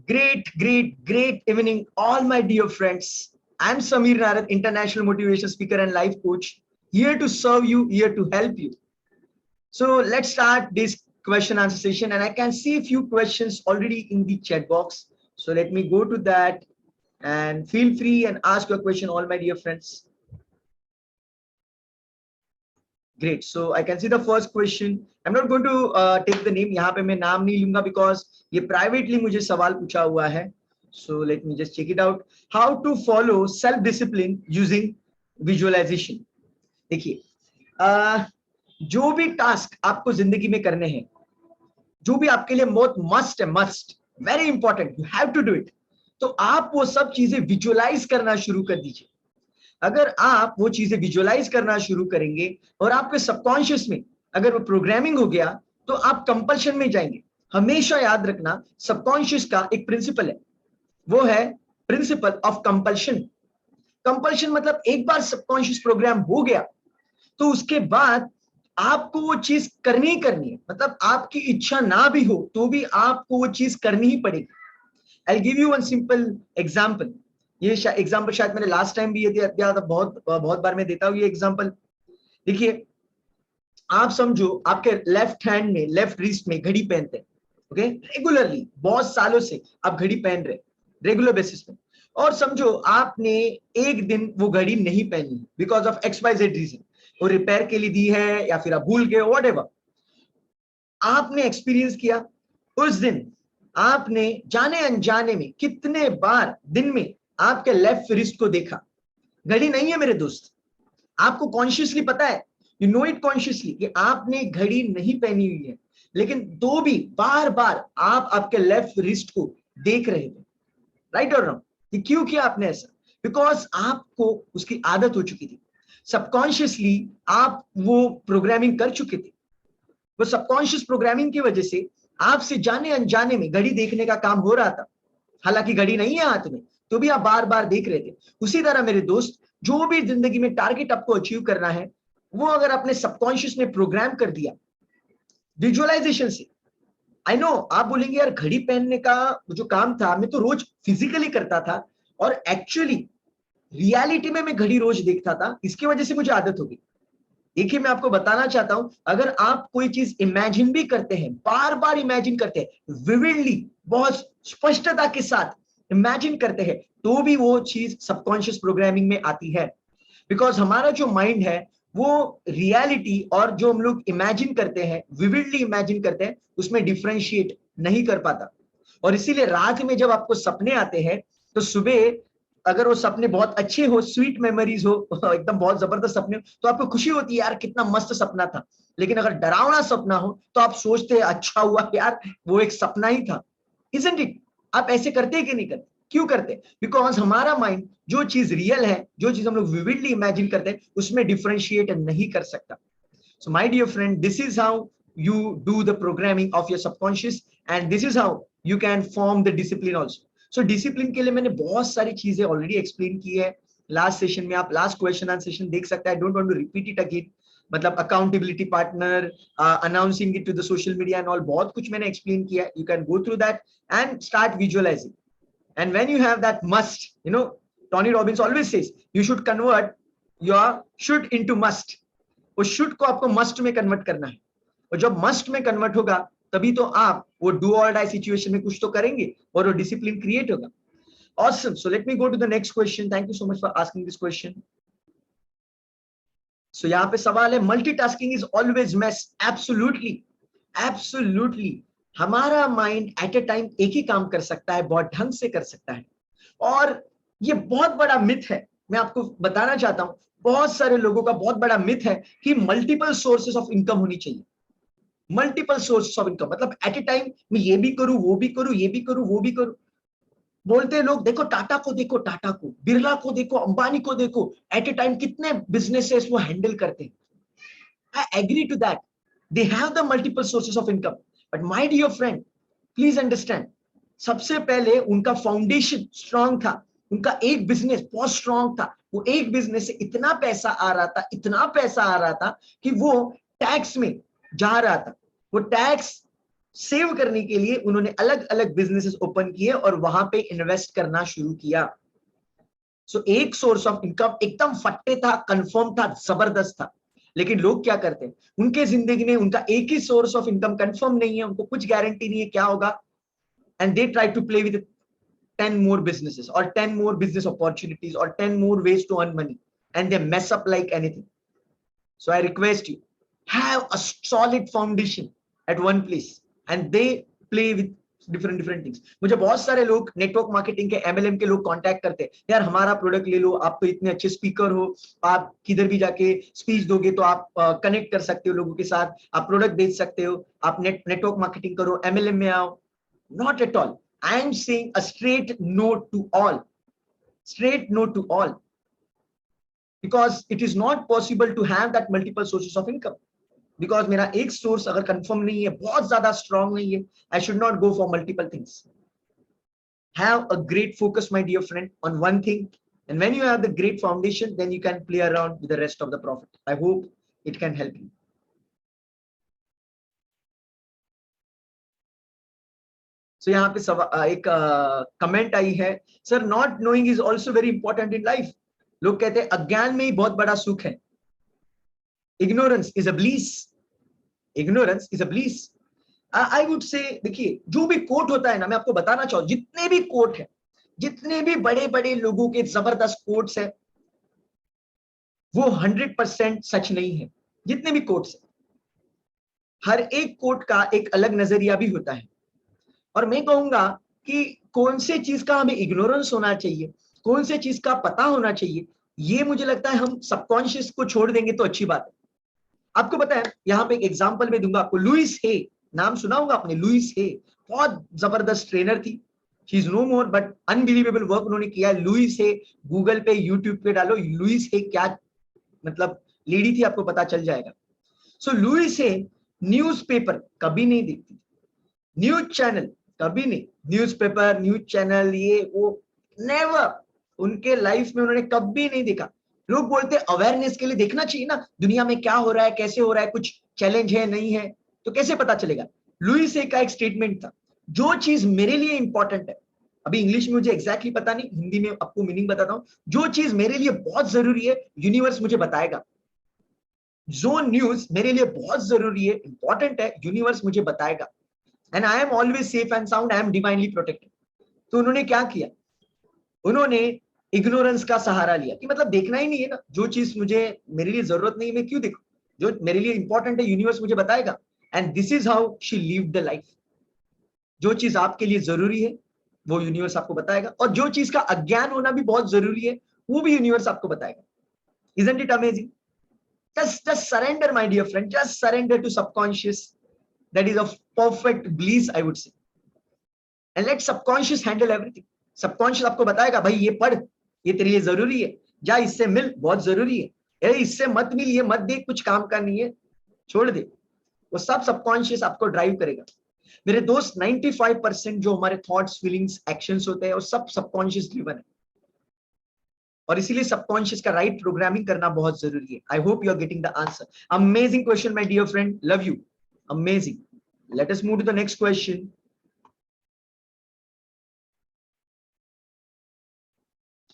Great evening, all my dear friends. I'm Samir Narad, international motivation speaker and life coach, here to serve you, here to help you. So let's start this question answer session, and I can see a few questions already in the chat box. So let me go to that and feel free and ask your question, all my dear friends. Great. So I can see the first question. I'm not going to take the name. यहाँ पे मैं नाम नहीं लूंगा because ये privately मुझे सवाल पूछा हुआ है. So let me just check it out. How to follow self-discipline using visualization. देखिए, जो भी टास्क आपको जिंदगी में करने हैं, जो भी आपके लिए बहुत मस्ट है, must, very important, you have to do it. तो आप वो सब चीजें विजुअलाइज करना शुरू कर दीजिए. अगर आप वो चीजें विजुअलाइज करना शुरू करेंगे और आपके सबकॉन्शियस में अगर वो प्रोग्रामिंग हो गया, तो आप कंपल्शन में जाएंगे. हमेशा याद रखना, सबकॉन्शियस का एक प्रिंसिपल है, वो है प्रिंसिपल ऑफ कंपल्शन. कंपल्शन मतलब एक बार सबकॉन्शियस प्रोग्राम हो गया तो उसके बाद आपको वो चीज करनी ही करनी है. मतलब आपकी इच्छा ना भी हो तो भी आपको वो चीज करनी ही पड़ेगी. I give you one simple example. ये एग्जांपल शायद मैंने लास्ट टाइम भी ये दिया था, बहुत बार मैं देता हूं ये एग्जांपल. देखिए, आप समझो आपके लेफ्ट हैंड में, लेफ्ट रिस्ट में घड़ी पहनते हैं. ओके, रेगुलरली बहुत सालों से आप घड़ी पहन रहे रेगुलर बेसिस पे. और समझो आपने एक दिन वो घड़ी नहीं पहनी बिकॉज ऑफ XYZ रीजन, वो रिपेयर के लिए दी है या फिर आप भूल गए, व्हाटएवर. आपने एक्सपीरियंस किया उस दिन, आपने जाने अनजाने में कितने बार दिन में आपके लेफ्ट रिस्ट को देखा. घड़ी नहीं है मेरे दोस्त, आपको कॉन्शियसली पता है, यू नो इट कॉन्शियसली कि आपने घड़ी नहीं पहनी हुई है, लेकिन तो भी बार बार आप आपके लेफ्ट रिस्ट को देख रहे थे. राइट और रॉन्ग? कि क्यों किया आपने ऐसा? बिकॉज आपको उसकी आदत हो चुकी थी. सबकॉन्शियसली आप वो प्रोग्रामिंग कर चुके थे. वो सबकॉन्शियस प्रोग्रामिंग की वजह से आपसे जाने अनजाने में घड़ी देखने का काम हो रहा था. हालांकि घड़ी नहीं है हाथ में, तो भी आप बार बार देख रहे थे. उसी तरह मेरे दोस्त, जो भी जिंदगी में टारगेट आपको अचीव करना है, वो अगर आपने सबकॉन्शियस में प्रोग्राम कर दिया विजुअलाइजेशन से. आई नो आप बोलेंगे यार घड़ी पहनने का जो काम था मैं तो रोज फिजिकली करता था, और एक्चुअली रियलिटी में मैं घड़ी रोज देखता था, इसकी वजह से मुझे आदत हो गई. एक ही मैं आपको बताना चाहता हूं, अगर आप कोई चीज इमेजिन भी करते हैं, बार बार इमेजिन करते हैं, विविडली, बहुत स्पष्टता के साथ इमेजिन करते हैं, तो भी वो चीज सबकॉन्शियस प्रोग्रामिंग में आती है. बिकॉज हमारा जो माइंड है वो रियलिटी और जो हम लोग इमेजिन करते हैं, विविडली इमेजिन करते हैं, उसमें डिफरेंशिएट नहीं कर पाता. और इसीलिए रात में जब आपको सपने आते हैं, तो सुबह अगर वो सपने बहुत अच्छे हो, स्वीट मेमोरीज हो, एकदम बहुत जबरदस्त सपने हो, तो आपको खुशी होती है, यार कितना मस्त सपना था. लेकिन अगर डरावना सपना हो तो आप सोचते हैं अच्छा हुआ यार वो एक सपना ही था. Isn't it? आप ऐसे करते हैं कि नहीं करते? क्यों करते? बिकॉज हमारा माइंड जो चीज रियल है, जो चीज हम लोग विविडली इमेजिन करते हैं, उसमें डिफरेंशिएट नहीं कर सकता. So my dear friend, this is how you do the programming of your subconscious, and this is how you can form the discipline also. So discipline के लिए मैंने बहुत सारी चीजें already explain की है लास्ट सेशन में. आप लास्ट क्वेश्चन आंसर सेशन देख सकते हैं. I don't want to repeat it again. मतलब accountability partner, announcing it to the social media and all, बहुत कुछ मैंने एक्सप्लेन किया है. You can go through that and start visualizing. And when you have that must, you know, Tony Robbins always says you should convert your should into must. वो should को आपको must में convert करना है, और जब must में convert होगा तभी तो आप वो do or die situation में कुछ तो करेंगे और वो discipline create होगा. Awesome. So let me go to the next question. Thank you so much for asking this question. So यहाँ पे सवाल है, multitasking is always mess. Absolutely, absolutely. हमारा माइंड एट ए टाइम एक ही काम कर सकता है, बहुत ढंग से कर सकता है. और ये बहुत बड़ा मिथ है, मैं आपको बताना चाहता हूं. बहुत सारे लोगों का बहुत बड़ा मिथ है कि मल्टीपल सोर्सेस ऑफ इनकम होनी चाहिए. मल्टीपल सोर्सेस ऑफ इनकम मतलब एट ए टाइम मैं ये भी करूं, वो भी करूं, ये भी करूं, वो भी करूं. बोलते हैं लोग, देखो टाटा को, देखो टाटा को, बिरला को देखो, अंबानी को देखो, एट ए टाइम कितने बिजनेसेस वो हैंडल करते हैं. I agree to that, they have the multiple sources of income. But my dear friend, please understand, सबसे पहले उनका फाउंडेशन स्ट्रांग था, उनका एक बिजनेस बहुत स्ट्रांग था. वो एक बिजनेस से इतना पैसा आ रहा था, इतना पैसा आ रहा था कि वो टैक्स में जा रहा था. वो टैक्स सेव करने के लिए उन्होंने अलग अलग बिजनेसेस ओपन किए और वहां पे इन्वेस्ट करना शुरू किया। सो एक सोर्स ऑफ इनकम एकदम फट्टे था, कंफर्म था, जबरदस्त था। लेकिन लोग क्या करते हैं, उनके जिंदगी में उनका एक ही सोर्स ऑफ इनकम कंफर्म नहीं है, उनको कुछ गारंटी नहीं है क्या होगा, and they try to play with 10 more businesses or 10 more business opportunities or 10 more ways to earn money, and they mess up like anything. So I request you, have a solid foundation at one place and they play with different things. मुझे बहुत सारे लोग network marketing के MLM के लोग contact करते हैं, यार हमारा प्रोडक्ट ले लो, आप तो इतने अच्छे स्पीकर हो, आप किधर भी जाके स्पीच दोगे तो आप कनेक्ट कर सकते हो लोगों के साथ, आप प्रोडक्ट बेच सकते हो, आप नेटवर्क मार्केटिंग करो, MLM में आओ। Not at all. I am saying a straight no to all. Straight no to all. Because it is not possible to have that multiple sources of income. Because मेरा एक source अगर confirm नहीं है, बहुत ज़्यादा strong नहीं है, I should not go for multiple things. Have a great focus, my dear friend, on one thing. And when you have the great foundation, then you can play around with the rest of the profit. I hope it can help you. So यहाँ पे एक comment आई है, sir not knowing is also very important in life. लोग कहते हैं अज्ञान में ही बहुत बड़ा सुख है। Ignorance is a bliss, ignorance is a bliss. I would से, देखिए जो भी कोट होता है ना, मैं आपको बताना चाहूँ, जितने भी कोट है, जितने भी बड़े बड़े लोगों के जबरदस्त कोट्स है, वो 100% सच नहीं है। जितने भी कोट्स है, हर एक कोट का एक अलग नजरिया भी होता है। और मैं कहूंगा कि कौन से चीज का हमें इग्नोरेंस होना चाहिए, कौन से चीज का पता होना चाहिए, ये मुझे लगता है हम सबकॉन्शियस को छोड़ देंगे तो अच्छी बात है। आपको पता है, यहाँ पे एक एग्जांपल मैं दूंगा आपको। लुइस हे, नाम सुना होगा आपने, लुइस हे बहुत जबरदस्त ट्रेनर थी। She is no more, but unbelievable work उन्होंने किया है। लुइस हे, गूगल पे यूट्यूब पे डालो लुइस हे क्या मतलब लेडी थी, आपको पता चल जाएगा। सो लुइस हे न्यूज़पेपर कभी नहीं देखती, न्यूज चैनल कभी नहीं, न्यूज़पेपर न्यूज चैनल ये वो नेवर, उनके लाइफ में उन्होंने कभी नहीं देखा। लोग बोलते अवेयरनेस के लिए देखना चाहिए ना, दुनिया में क्या हो रहा है, कैसे हो रहा है, कुछ चैलेंज है नहीं है, तो कैसे पता चलेगा। लुइस का एक स्टेटमेंट था, जो चीज मेरे लिए इंपॉर्टेंट है, अभी इंग्लिश में मुझे एग्जैक्टली पता नहीं, हिंदी में आपको मीनिंग बताता हूं, जो चीज मेरे लिए बहुत जरूरी है यूनिवर्स मुझे बताएगा। जो न्यूज मेरे लिए बहुत जरूरी है, इंपॉर्टेंट है, यूनिवर्स मुझे बताएगा। And I am always safe and sound, I am divinely protected. तो उन्होंने क्या किया, उन्होंने इग्नोरेंस का सहारा लिया कि मतलब देखना ही नहीं है ना, जो चीज मुझे मेरे लिए जरूरत नहीं है मैं क्यों देखूं, जो मेरे लिए इंपॉर्टेंट है यूनिवर्स मुझे बताएगा। And this is how she lived the life. जो चीज आपके लिए जरूरी है वो यूनिवर्स आपको बताएगा, और जो चीज का अज्ञान होना भी बहुत जरूरी है वो भी यूनिवर्स आपको बताएगा। Isn't it amazing? Just surrender, my dear friend. Just surrender to subconscious. That is a perfect bliss, I would say. And let subconscious handle everything. Subconscious आपको बताएगा भाई ये पढ़, ये तेरे लिए जरूरी है, जा इससे मिल, बहुत जरूरी है, अरे इससे मत मिल, ये मत देख, कुछ काम का नहीं है, छोड़ दे। वो सब सबकॉन्शियस आपको ड्राइव करेगा। मेरे दोस्त 95% जो हमारे थॉट्स, फीलिंग्स, एक्शंस होते हैं वो सब सबकॉन्शियस ड्रिवन है, और इसीलिए सबकॉन्शियस का राइट प्रोग्रामिंग करना बहुत जरूरी है। I hope you are getting the answer. Amazing question my dear friend, love you, amazing. Let us move to the next question.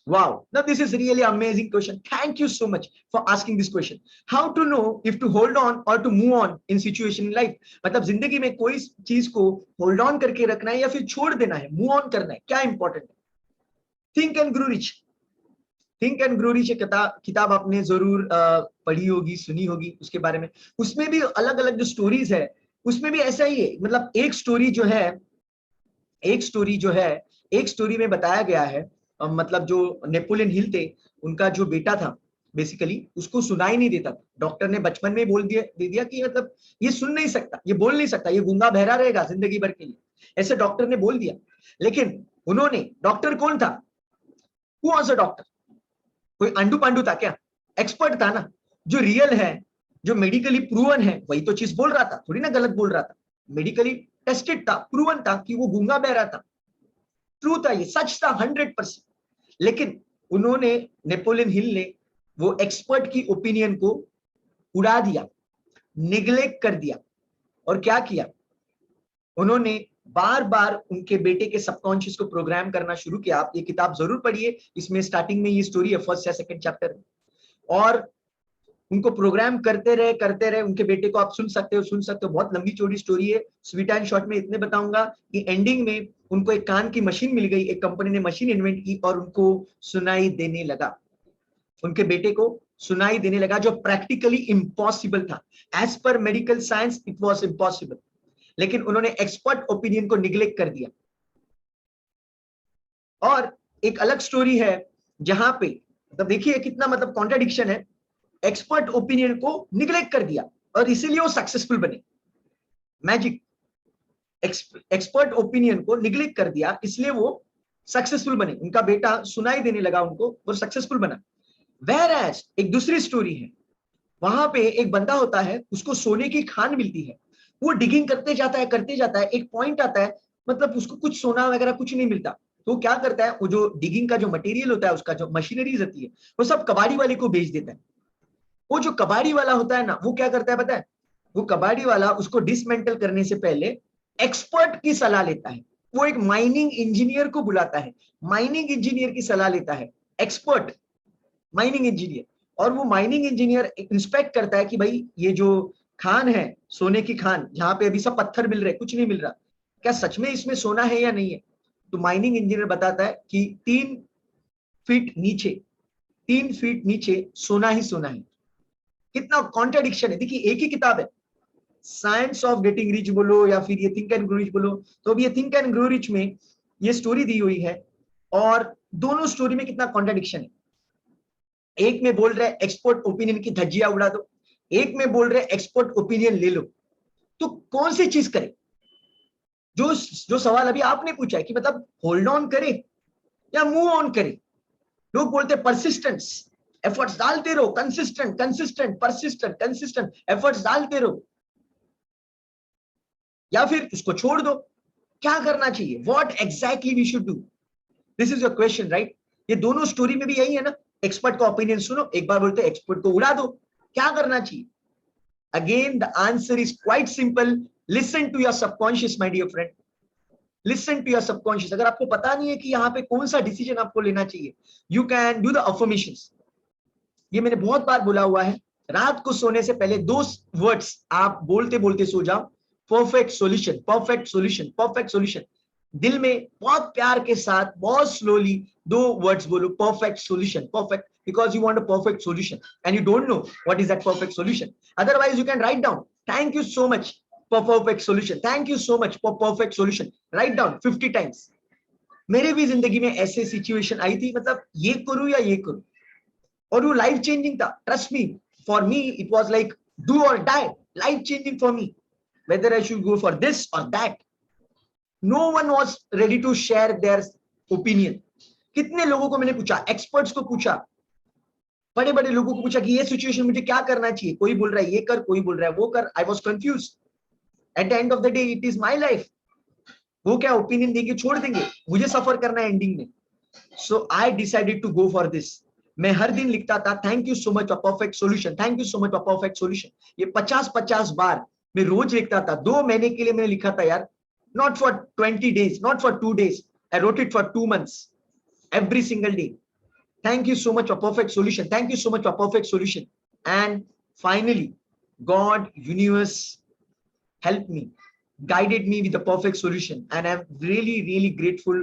Wow, now this is really amazing question. Thank you so much for asking this question. How to know if to hold on or to move on in situation in life? मतलब जिंदगी में कोई चीज को hold on करके रखना है या फिर छोड़ देना है, मूव ऑन करना है, क्या इंपॉर्टेंट है? Think and grow rich, think and grow rich किताब आपने जरूर पढ़ी होगी, सुनी होगी उसके बारे में। उसमें भी अलग अलग जो स्टोरीज है, उसमें भी ऐसा ही है। मतलब एक स्टोरी जो है, एक स्टोरी जो है, एक स्टोरी में बताया गया है, मतलब जो नेपोलियन हिल थे, उनका जो बेटा था बेसिकली उसको सुनाई नहीं देता। डॉक्टर ने बचपन में बोल दिया दे दिया कि मतलब ये सुन नहीं सकता, ये बोल नहीं सकता, ये गूंगा बहरा रहेगा जिंदगी भर के लिए, ऐसे डॉक्टर ने बोल दिया। लेकिन उन्होंने, डॉक्टर कौन था, हु वाज अ डॉक्टर, कोई अंडू पांडू था क्या? एक्सपर्ट था ना, जो रियल है, जो मेडिकली प्रूवन है, वही तो चीज बोल रहा था, थोड़ी ना गलत बोल रहा था। मेडिकली टेस्टेड था, प्रूवन था कि वो गूंगा बहरा था, ट्रू था, ये सच था 100%। लेकिन उन्होंने, नेपोलियन हिल ने वो एक्सपर्ट की ओपिनियन को उड़ा दिया, निग्लेक्ट कर दिया, और क्या किया, उन्होंने बार बार उनके बेटे के सबकॉन्शियस को प्रोग्राम करना शुरू किया। आप ये किताब जरूर पढ़िए, इसमें स्टार्टिंग में ये स्टोरी है, फर्स्ट या सेकंड चैप्टर में। और उनको प्रोग्राम करते रहे उनके बेटे को। आप सुन सकते हो, बहुत लंबी चौड़ी स्टोरी है। स्वीट एंड शॉर्ट में इतने बताऊंगा कि एंडिंग में उनको एक कान की मशीन मिल गई, एक कंपनी ने मशीन इन्वेंट की और उनको सुनाई देने लगा, उनके बेटे को सुनाई देने लगा, जो प्रैक्टिकली इम्पॉसिबल था। As per medical science it was impossible, लेकिन उन्होंने एक्सपर्ट ओपिनियन को निग्लेक्ट कर दिया। और एक अलग स्टोरी है जहां पे मतलब देखिए कितना मतलब कॉन्ट्राडिक्शन है, एक्सपर्ट ओपिनियन को निग्लेक्ट कर दिया और इसीलिए वो सक्सेसफुल बने। मैजिक, एक्सपर्ट ओपिनियन को निग्लेक्ट कर दिया इसलिए वो सक्सेसफुल बने, उनका बेटा सुनाई देने लगा उनको और सक्सेसफुल बना। वेयर एज एक दूसरी स्टोरी है, वहां पे एक बंदा होता है, उसको सोने की खान मिलती है, वो डिगिंग करते जाता है, एक पॉइंट आता है मतलब उसको कुछ सोना वगैरह कुछ नहीं मिलता, तो क्या करता है, वो जो डिगिंग का जो मटेरियल होता है, उसका जो मशीनरीज होती है, वो सब कबाड़ी वाले को बेच देता है। वो जो कबाड़ी वाला होता है ना, वो क्या करता है पता है, वो कबाड़ी वाला उसको डिसमेंटल करने से पहले एक्सपर्ट की सलाह लेता है। वो एक माइनिंग इंजीनियर को बुलाता है, माइनिंग इंजीनियर की सलाह लेता है, एक्सपर्ट माइनिंग इंजीनियर। और वो माइनिंग इंजीनियर इंस्पेक्ट करता है कि भाई ये जो खान है, सोने की खान, जहां पे अभी सब पत्थर मिल रहे, कुछ नहीं मिल रहा, क्या सच में इसमें सोना है या नहीं है। तो माइनिंग इंजीनियर बताता है कि 3 फीट नीचे, 3 फीट नीचे सोना ही सोना है। कितना कॉन्ट्राडिक्शन है, देखिए एक ही किताब है, साइंस ऑफ गेटिंग रिच बोलो या फिर ये थिंक एंड ग्रो रिच बोलो, तो अभी ये थिंक एंड ग्रो रिच में ये स्टोरी दी हुई है और दोनों स्टोरी में कितना कॉन्ट्राडिक्शन है। एक में बोल रहे हैं एक्सपर्ट ओपिनियन की धज्जियां उड़ा दो, एक में बोल रहे हैं एक्सपर्ट ओपिनियन ले लो, तो कौन सी चीज करे। जो जो सवाल अभी आपने पूछा है कि मतलब होल्ड ऑन करे या मूव ऑन करे, लोग बोलते हैं परसिस्टेंस, एफर्ट्स डालते रहो, consistent consistent persistent consistent efforts डालते रहो, या फिर उसको छोड़ दो। क्या करना चाहिए, what exactly we should do, this is your question right. ये दोनों स्टोरी में भी यही है ना, एक्सपर्ट का ओपिनियन सुनो, एक बार बोलते एक्सपर्ट को उड़ा दो, क्या करना चाहिए। Again the answer is quite simple, listen to your subconscious my dear friend, listen to your subconscious. अगर आपको पता नहीं है कि यहाँ पे कौन सा डिसीजन आपको लेना चाहिए, you can do the affirmations. ये मैंने बहुत बार बोला हुआ है, रात को सोने से पहले 2 वर्ड्स आप बोलते बोलते सो जाओ, perfect solution, perfect solution, perfect solution. दिल में बहुत प्यार के साथ बहुत स्लोली 2 वर्ड्स बोलो, perfect solution, perfect, because you want a perfect solution and you don't know what is that perfect solution. Otherwise you can write down, thank you so much for perfect solution, thank you so much for perfect solution, write down 50 times. मेरे भी जिंदगी में ऐसे situation आई थी, मतलब ये करूं या ये करूं, और वो लाइफ चेंजिंग था, trust me. For me it was like do और die, life changing for me, whether I should go for this or that. No one was ready to share their opinion. कितने लोगों को मैंने पूछा, experts को पूछा, बड़े बड़े लोगों को पूछा कि ये सिचुएशन मुझे क्या करना चाहिए, कोई बोल रहा है ये कर, कोई बोल रहा है वो कर। I was confuse. Eight the end of the day it is my life, वो क्या ओपिनियन देंगे छोड़ देंगे, मुझे सफर करना है एंडिंग में। So I decided to go for this. मैं हर दिन लिखता था thank you so much for perfect solution, thank you so much for perfect solution. ये 50-50 बार मैं रोज लिखता था। 2 महीने के लिए मैंने लिखा था यार, not for 20 days, not for 2 days, I wrote it for 2 months, every single day. Thank you so much for perfect solution, thank you so much for perfect solution. And finally God, universe helped me, guided me with the perfect solution, and I'm really grateful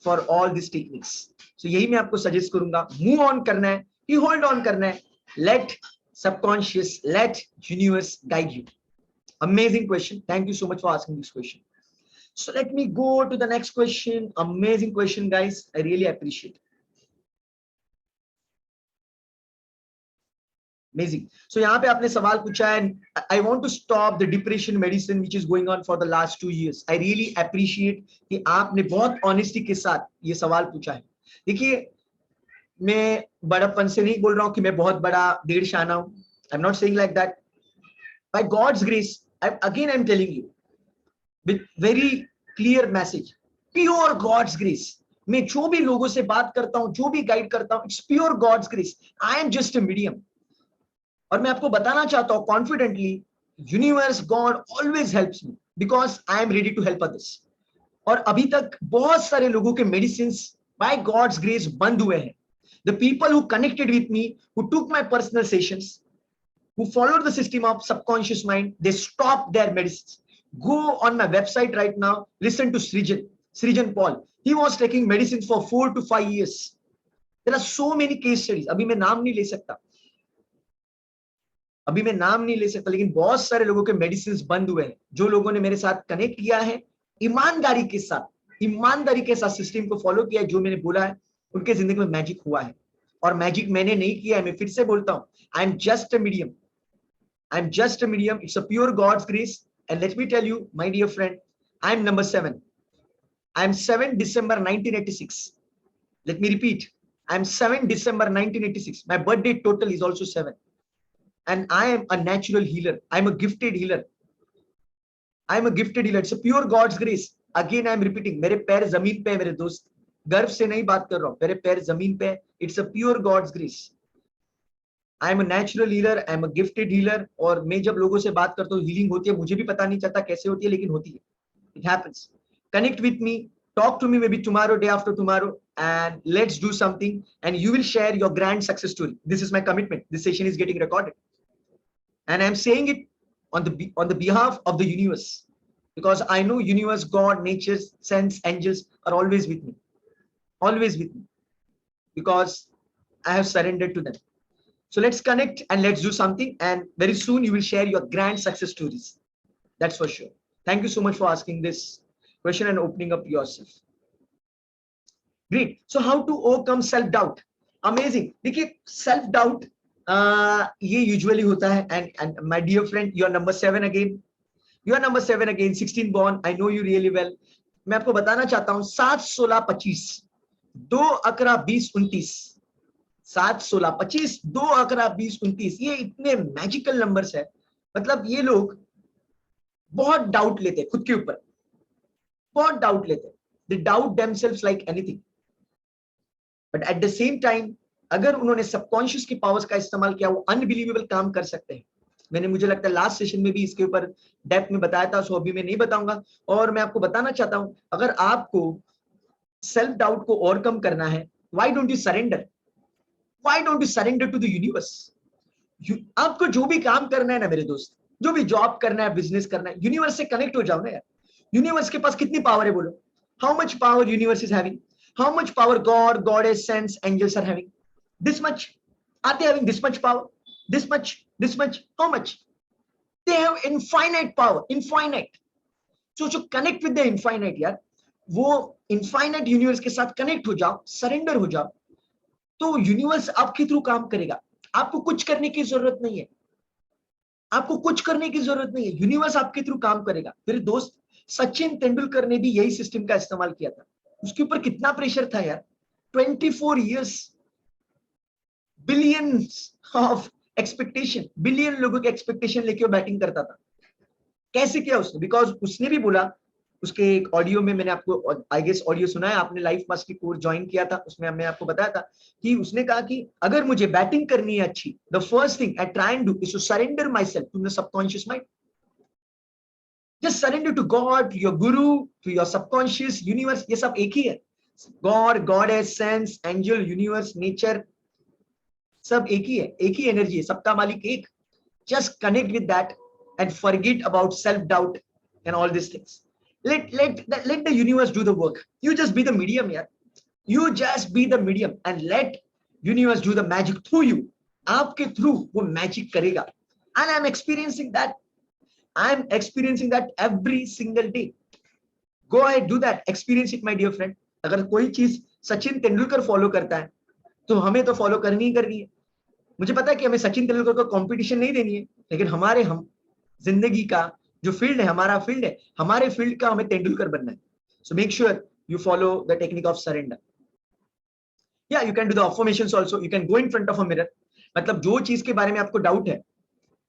for all these techniques. So यही मैं आपको suggest करूंगा, move on करना है कि hold on करना है, let subconscious, let universe guide you. Amazing question, thank you so much for asking this question. So let me go to the next question. Amazing question guys, I really appreciate. Amazing. So यहाँ पे आपने सवाल पूछा है, I want to stop the depression medicine which is going on for the last 2 years. I really appreciate कि आपने बहुत honesty के साथ ये सवाल पूछा है। देखिए मैं बड़प्पन से नहीं बोल रहा हूँ कि मैं बहुत बड़ा देर शाना हूँ, I'm not saying like that. By God's grace, I'm telling you with very clear message, pure God's grace. मैं जो भी लोगों से बात करता हूँ, जो भी गाइड करता हूँ, it's pure God's grace. I am just a medium. और मैं आपको बताना चाहता हूँ confidently universe God always helps me because I am ready to help others. और अभी तक बहुत सारे लोगों के मेडिसिन बाय गॉड्स ग्रेस बंद हुए हैं। The people who connected with me, who took my personal sessions, who followed the system of subconscious mind, they stopped their medicines. Go on my website right now, listen to Srijan Paul. He was taking medicines for 4 to 5 years. There are so many case studies. अभी मैं नाम नहीं ले सकता, लेकिन बहुत सारे लोगों के मेडिसिन बंद हुए हैं। जो लोगों ने मेरे साथ कनेक्ट किया है, ईमानदारी के साथ सिस्टम को फॉलो किया है, जो मैंने बोला है, उनके जिंदगी में मैजिक हुआ है। और मैजिक मैंने नहीं किया है, मैं फिर से बोलता हूं, I am just a medium, it's a pure God's grace. And let me tell you, my dear friend, I am number 7. I am 7 December 1986. Let me repeat, I am 7 December 1986. My birthday total is also 7. And I am a natural healer. I am a gifted healer. It's a pure God's grace. Again, I am repeating, मेरे पैर जमीन पे है मेरे दोस्त, गर्व से नहीं बात कर रहा हूं, मेरे पैर जमीन पे है। It's a pure God's grace. I am a natural healer, I am a gifted healer. और मैं जब लोगों से बात करता हूँ, हीलिंग होती है, मुझे भी पता नहीं चलता कैसे होती है, लेकिन होती है। It happens. Connect with me, talk to me maybe tomorrow, day after tomorrow, and let's do something, and you will share your grand success story. This is my commitment. This session is getting recorded, and I am saying it on the behalf of the universe, because I know universe, God, nature, sense, angels are always with me, because I have surrendered to them. So let's connect and let's do something, and very soon you will share your grand success stories. That's for sure. Thank you so much for asking this question and opening up yourself. Great. So how to overcome self doubt? Amazing. देखिए, self doubt ये usually होता है, and my dear friend, you are number 7 again. 16 born. I know you really well. मैं आपको बताना चाहता हूँ, 7 16 25 2 11 20 29, 7 16 25 2 11 20 29, ये इतने मैजिकल नंबर्स है। मतलब ये लोग बहुत डाउट लेते हैं खुद के ऊपर, बहुत डाउट लेते हैं। They doubt themselves like anything, but at the same time अगर उन्होंने सबकॉन्शियस की पावर्स का इस्तेमाल किया, वो अनबिलीवेबल काम कर सकते हैं। मैंने, मुझे लगता है लास्ट सेशन में भी इसके ऊपर डेप्थ में बताया था, सो अभी मैं नहीं बताऊंगा। और मैं आपको बताना चाहता हूं, अगर आपको सेल्फ डाउट को ओवरकम करना है, why don't you surrender? Why don't you surrender to the universe? आपको जो भी काम करना है ना मेरे दोस्त, जो भी जॉब करना है, बिजनेस करना है, यूनिवर्स से कनेक्ट हो जाओ ना यार। यूनिवर्स के पास कितनी पावर है बोलो? How much power universe is having? How much power God, goddess, saints, angels are having? This much. Are they having this much power? This much? How much? They have infinite power, infinite. जो connect with the infinite यार, वो infinite universe के साथ connect हो जाओ, surrender हो जाओ, तो यूनिवर्स आपके थ्रू काम करेगा। आपको कुछ करने की जरूरत नहीं है, यूनिवर्स आपके थ्रू काम करेगा। मेरे दोस्त सचिन तेंदुलकर ने भी यही सिस्टम का इस्तेमाल किया था। उसके ऊपर कितना प्रेशर था यार, 24 years, billions of expectation, billion लोगों के एक्सपेक्टेशन लेके वो बैटिंग करता था। कैसे किया उसने? बिकॉज उसने भी बोला, उसके एक ऑडियो में मैंने आपको आई गेस ऑडियो सुना है आपने, लाइफ मास्टरी कोर्स ज्वाइन किया था, उसमें मैं आपको बताया था कि उसने कहा कि अगर मुझे बैटिंग करनी है अच्छी, the first thing I try and do is to surrender myself to the subconscious mind. Just surrender to God, to your guru, to your subconscious, universe, ये सब एक ही है। God, goddess, saints, angel, universe, nature, सब एक ही है, एक ही एनर्जी है, सबका मालिक एक। Just connect with that and forget about self doubt and all this things. Let the universe do the work. You just be the medium, yeah. You just be the medium and let universe do the magic through you. आपके through वो magic करेगा, and I'm experiencing that. I'm experiencing that every single day. Go ahead, do that, experience it, my dear friend. अगर कोई चीज Sachin Tendulkar follow करता है, तो हमें तो फॉलो करनी ही करनी है। मुझे पता है कि हमें सचिन तेंदुलकर को कंपटीशन नहीं देनी है, लेकिन हम जिंदगी का जो फील्ड है, हमारा फील्ड है, हमारे फील्ड का हमें तेंदुलकर बनना है। So make sure you follow the technique of surrender. या you can do the affirmations also, you can go in front of a mirror. मतलब जो चीज के बारे में आपको डाउट है,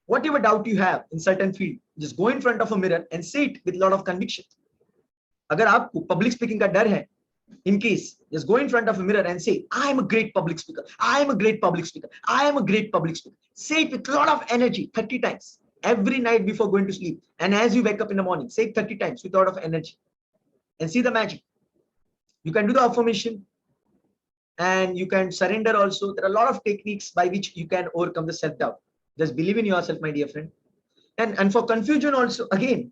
whatever doubt you have in certain field, just go in front of a mirror and say it with lot of conviction. अगर आपको पब्लिक स्पीकिंग का डर है, in case, just go in front of a mirror and say, I am a great public speaker, I am a great public speaker, I am a great public speaker. Say it with a lot of energy 30 times, every night before going to sleep, and as you wake up in the morning, say it 30 times with a lot of energy, and see the magic. You can do the affirmation, and you can surrender also. There are a lot of techniques by which you can overcome the self-doubt. Just believe in yourself, my dear friend. And for confusion also, again,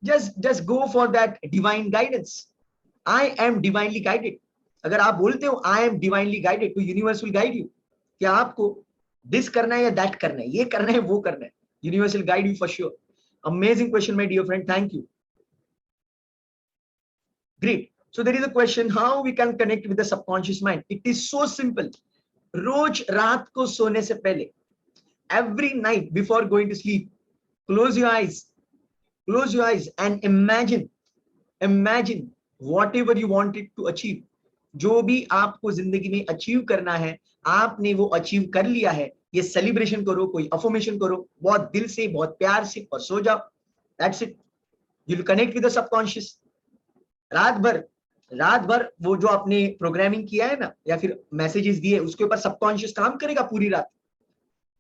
just go for that divine guidance. I am divinely guided. अगर आप बोलते हो I am divinely guided, तो universe will guide you. क्या आपको this करना है या that करना है, ये करना है वो करना है. Universe will guide you for sure. Amazing question, my dear friend. Thank you. Great. So there is a question, how we can connect with the subconscious mind. It is so simple. रोज रात को सोने से पहले, every night before going to sleep, close your eyes and imagine whatever you wanted to achieve. जो भी आपको जिंदगी में अचीव करना है, आपने वो अचीव कर लिया है, ये सेलिब्रेशन करो, कोई अफर्मेशन करो, बहुत दिल से, बहुत प्यार से, और सो जाओ. That's it. You will connect with the subconscious. रात भर वो जो आपने प्रोग्रामिंग किया है ना, या फिर मैसेजेस दिए, उसके ऊपर सबकॉन्शियस काम करेगा पूरी रात.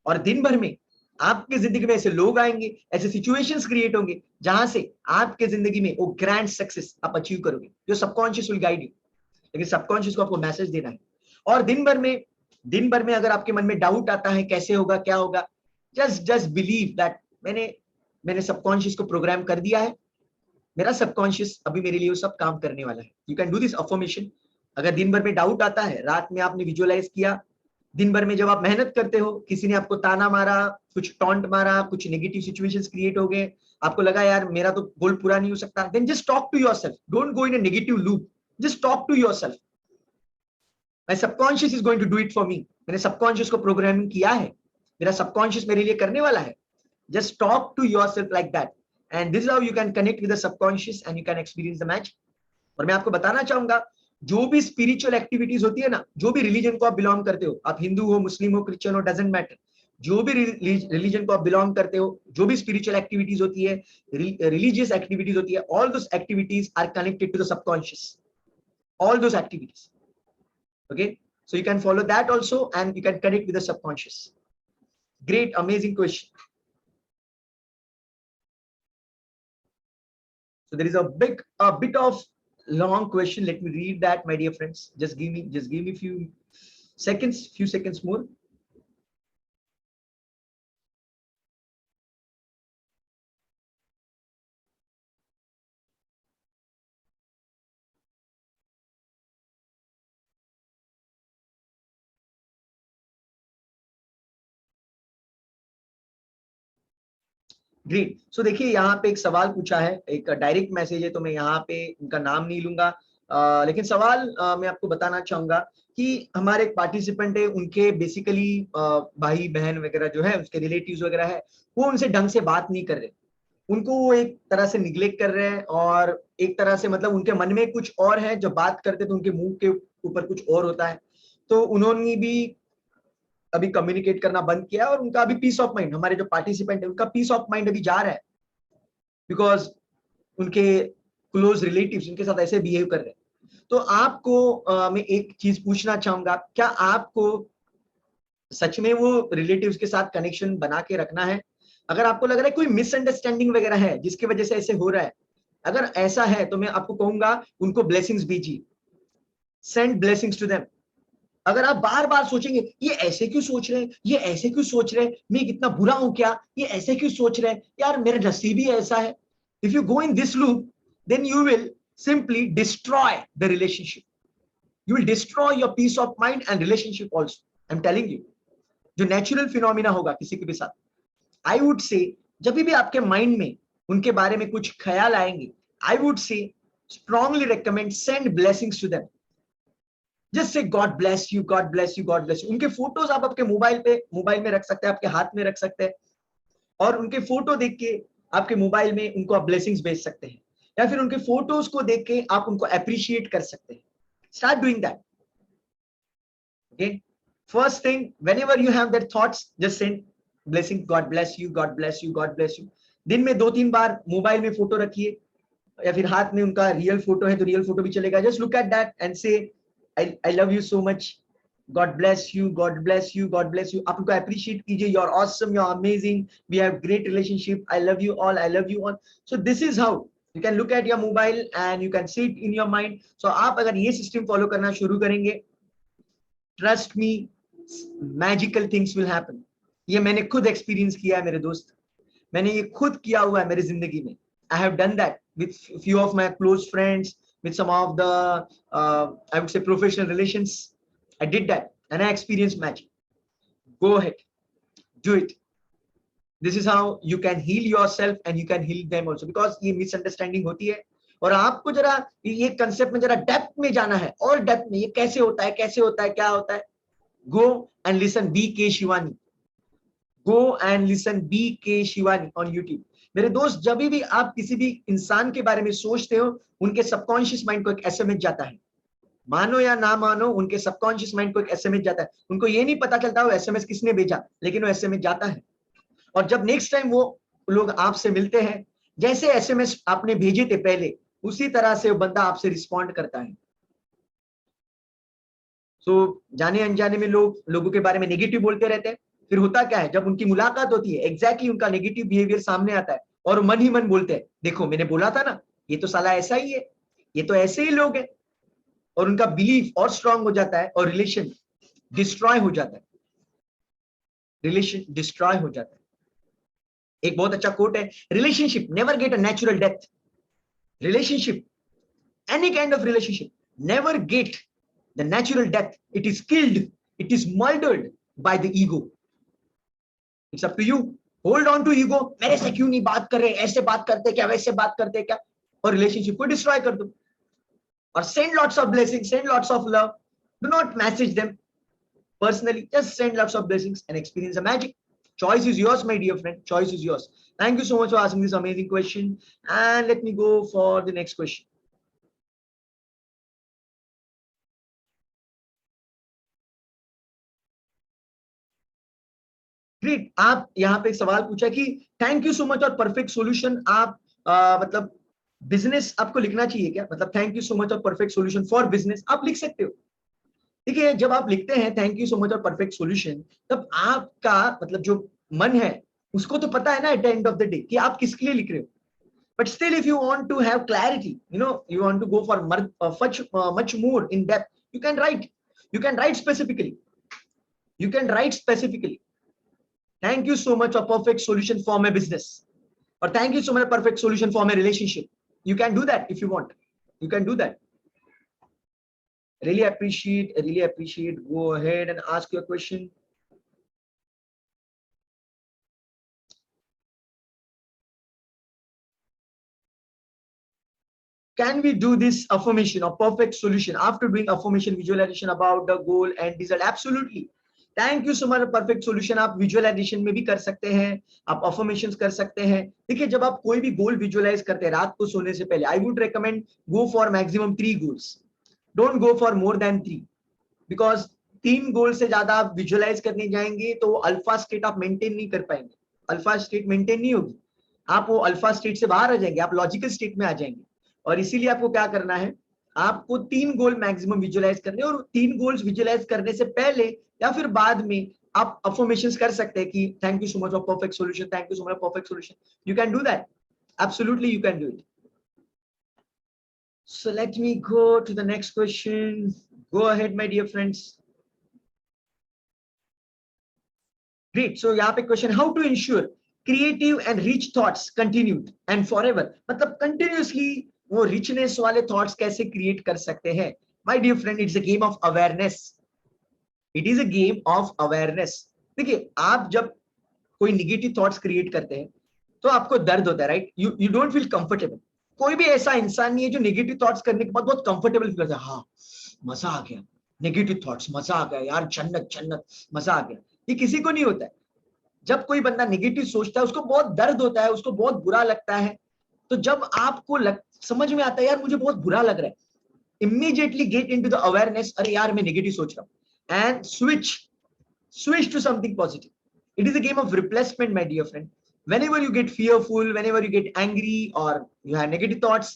और दिन भर में आपके जिंदगी में ऐसे लोग आएंगे, ऐसे सिचुएशंस क्रिएट होंगे, जहां से आपके जिंदगी में वो ग्रैंड सक्सेस आप अचीव करोगे. जो सबकॉन्शियस विल गाइड यू, लेकिन सबकॉन्शियस को आपको मैसेज देना है. और दिन भर में अगर आपके मन में डाउट आता है कैसे होगा, क्या होगा, जस्ट बिलीव दैट मैंने सबकॉन्शियस को प्रोग्राम कर दिया है, मेरा सबकॉन्शियस अभी मेरे लिए वो सब काम करने वाला है. You can do this affirmation. अगर दिन भर में डाउट आता है, रात में आपने विजुअलाइज किया, दिन भर में जब आप मेहनत करते हो, किसी ने आपको ताना मारा, कुछ टॉन्ट मारा, कुछ नेगेटिव सिचुएशंस क्रिएट हो गए, आपको लगा यार मेरा तो गोल पूरा नहीं हो सकता, then just talk to yourself. Don't go in a negative loop. Just talk to yourself. My subconscious is going to do it for me. मैंने सबकॉन्शियस को प्रोग्रामिंग किया है, मेरा सबकॉन्शियस मेरे लिए करने वाला है. Just talk to yourself like that, and this is how you can connect with the subconscious and you can experience the magic. और मैं आपको बताना चाहूंगा, जो भी स्पिरिचुअल एक्टिविटीज होती है ना, जो भी रिलीजन को आप बिलोंग करते हो, आप हिंदू हो, मुस्लिम हो, क्रिश्चियन हो, डजंट मैटर, जो भी रिलीजन को आप बिलोंग करते हो, जो भी स्पिरिचुअल एक्टिविटीज होती है, रिलीजियस एक्टिविटीज होती है, all those activities are connected to the subconscious. All those activities. Okay, so you can follow that also and you can connect with the subconscious. Great, amazing question. So there is a bit of long question. Let me read that, my dear friends. Just give me few seconds more. Great. So देखिए, यहाँ पे एक सवाल पूछा है, एक direct message है, तो मैं यहाँ पे उनका नाम नहीं लूंगा, लेकिन सवाल मैं आपको बताना चाहूंगा कि हमारे एक पार्टिसिपेंट है, उनके बेसिकली भाई बहन वगैरह जो है, उसके रिलेटिव्स वगैरह है, वो उनसे ढंग से बात नहीं कर रहे, उनको वो एक तरह से निग्लेक्ट कर रहे हैं, और एक तरह से मतलब उनके मन में कुछ और है, जब बात करते तो उनके मुंह के ऊपर कुछ और होता है. तो उन्होंने भी अभी कम्युनिकेट करना बंद किया, और उनका अभी पीस ऑफ माइंड, हमारे जो पार्टिसिपेंट है, उनका पीस ऑफ माइंड अभी जा रहा है, बिकॉज उनके क्लोज रिलेटिव्स उनके साथ ऐसे बिहेव कर रहे हैं. तो आपको मैं एक चीज पूछना चाहूंगा, क्या आपको सच में वो रिलेटिव्स के साथ कनेक्शन बना के रखना है? अगर आपको लग रहा है कोई मिसअंडरस्टैंडिंग वगैरह है जिसकी वजह से ऐसे हो रहा है, अगर ऐसा है तो मैं आपको कहूंगा उनको ब्लेसिंग्स भेजिए. Send blessings to them. अगर आप बार बार सोचेंगे ये ऐसे क्यों सोच रहे हैं, ये ऐसे क्यों सोच रहे हैं, मैं कितना बुरा हूं क्या, ये ऐसे क्यों सोच रहे हैं, यार मेरा नसीब ही ऐसा है, if you go in this loop, then you will simply destroy the relationship. You will destroy your peace of mind and relationship also. I'm telling you, जो नेचुरल फिनोमिना होगा किसी के भी साथ, आई वुड से जब भी आपके माइंड में उनके बारे में कुछ ख्याल आएंगे, I would say strongly recommend send blessings to them. Just say God bless you, God bless you, God bless you. उनके फोटोज आप आपके मोबाइल में रख सकते हैं, आपके हाथ में रख सकते हैं, और उनके फोटो देख के आपके मोबाइल में उनको आप ब्लेसिंग्स भेज सकते हैं, या फिर उनके फोटोज को देख के आप उनको अप्रिशिएट कर सकते हैं. Start doing that. Okay, first thing, whenever you have that thoughts, just send blessing, God bless you, God bless you, God bless you. दिन में 2-3 बार मोबाइल में फोटो रखिए, या फिर हाथ में उनका रियल फोटो है तो रियल फोटो भी चलेगा. Just look at that and से I love you so much. God bless you, God bless you, God bless you. आप उनको appreciate कीजिए. You're awesome, you're amazing. We have great relationship. I love you all. I love you all. So this is how you can look at your mobile and you can see it in your mind. So आप अगर ये system follow करना शुरू करेंगे, trust me, magical things will happen. ये मैंने खुद experience किया है मेरे दोस्त. मैंने ये खुद किया हुआ है मेरी जिंदगी में. I have done that with few of my close friends, with some of the I would say professional relations. I did that and I experienced magic. Go ahead, do it. This is how you can heal yourself and you can heal them also, because ये misunderstanding होती है. और आपको जरा ये concept में जरा depth में जाना है, और डेप्थ में ये कैसे होता है, कैसे होता है, क्या होता है. Go and listen BK Shivani. Go and listen BK Shivani on YouTube. मेरे दोस्त, जब भी आप किसी भी इंसान के बारे में सोचते हो, उनके सबकॉन्शियस माइंड को एक एसएमएस जाता है. मानो या ना मानो, उनके सबकॉन्शियस माइंड को एक एसएमएस जाता है. उनको ये नहीं पता चलता वो एसएमएस किसने भेजा, लेकिन वो एसएमएस जाता है. और जब नेक्स्ट टाइम वो लोग आपसे मिलते हैं, जैसे एसएमएस आपने भेजे थे पहले, उसी तरह से वो बंदा आपसे रिस्पॉन्ड करता है. तो जाने अनजाने में लोगों के बारे में नेगेटिव बोलते रहते हैं. फिर होता क्या है, जब उनकी मुलाकात होती है, एग्जैक्टली उनका नेगेटिव बिहेवियर सामने आता है और मन ही मन बोलते हैं, देखो मैंने बोला था ना, ये तो साला ऐसा ही है, ये तो ऐसे ही लोग हैं. और उनका बिलीफ और स्ट्रांग हो जाता है और रिलेशन डिस्ट्रॉय हो जाता है. रिलेशन डिस्ट्रॉय हो जाता है. एक बहुत अच्छा कोट है, relationship never get a natural death. Relationship, any kind of relationship, never get the natural death. It is killed, it is murdered by the ego. It's up to you. Hold on to ego. मेरे से क्यों नहीं बात कर रहे, ऐसे बात करते क्या, वैसे बात करते क्या, और रिलेशनशिप को डिस्ट्रॉय कर दो. और send lots of blessings, send lots of love. Do not message them personally, just send lots of blessings and experience the magic. Choice is yours, my dear friend. Choice is yours. Thank you so much for asking this amazing question. And let me go for the next question. Great. आप यहाँ पे एक सवाल पूछा कि thank you so much और perfect solution. आप मतलब बिजनेस आपको लिखना चाहिए क्या, मतलब थैंक यू सो मच और परफेक्ट सॉल्यूशन फॉर बिजनेस आप लिख सकते हो. ठीक है, जब आप लिखते हैं थैंक यू सो मच और परफेक्ट सॉल्यूशन, तब आपका मतलब जो मन है उसको तो पता है ना at the end of the day कि आप किसके लिए लिख रहे हो. But still if you want to have clarity, you want to go for much more in depth, you can write specifically, you can write specifically, thank you so much a perfect solution for my business, or thank you so much a perfect solution for my relationship. You can do that if you want. You can do that. Really appreciate. Go ahead and ask your question. Can we do this affirmation or perfect solution after doing affirmation visualization about the goal and result? Absolutely. Thank you so much. Perfect solution आप visualisation में भी कर सकते हैं, आप affirmations कर सकते हैं. देखिए, जब आप कोई भी गोल विजुअलाइज करते हैं रात को सोने से पहले, I would recommend go for maximum 3 goals. Don't go for more than 3, because 3 गोल से ज्यादा आप विजुअलाइज करने जाएंगे तो अल्फा स्टेट आप मेंटेन नहीं कर पाएंगे. अल्फा स्टेट मेंटेन नहीं होगी, आप वो अल्फा स्टेट से बाहर आ जाएंगे, आप लॉजिकल स्टेट में आ जाएंगे. और इसीलिए आपको क्या करना है, आपको 3 गोल मैक्सिमम विजुअलाइज करने, और 3 गोल्स विजुअलाइज करने से पहले या फिर बाद में आप अफर्मेशंस कर सकते हैं कि thank you so much for perfect solution, thank you so much perfect solution. You can do that. Absolutely, you can do it. So let me go to the next question. Go ahead, my dear friends. Great. So यहाँ पे question, how to ensure creative and rich thoughts continued and forever. मतलब continuously वो richness वाले thoughts कैसे create कर सकते हैं. My dear friend, it's a game of awareness. It is a game of awareness. देखिए, आप जब कोई निगेटिव थॉट्स क्रिएट करते हैं तो आपको दर्द होता है, right. You don't feel comfortable. कोई भी ऐसा इंसान नहीं है जो नेगेटिव थॉट्स करने के बाद बहुत कंफर्टेबल फील करता है. हाँ, मजा आ गया, नेगेटिव थॉट्स, मजा आ गया यार, जन्नत जन्नत, मजा आ गया. ये किसी को नहीं होता है. जब कोई बंदा नेगेटिव सोचता है उसको बहुत दर्द होता है, उसको बहुत बुरा लगता है. तो जब आपको समझ में आता है यार मुझे बहुत बुरा लग रहा है, immediately get into the awareness, अरे यार मैं नेगेटिव सोच रहा हूं, and switch to something positive. It is a game of replacement, my dear friend. Whenever you get fearful, whenever you get angry or you have negative thoughts,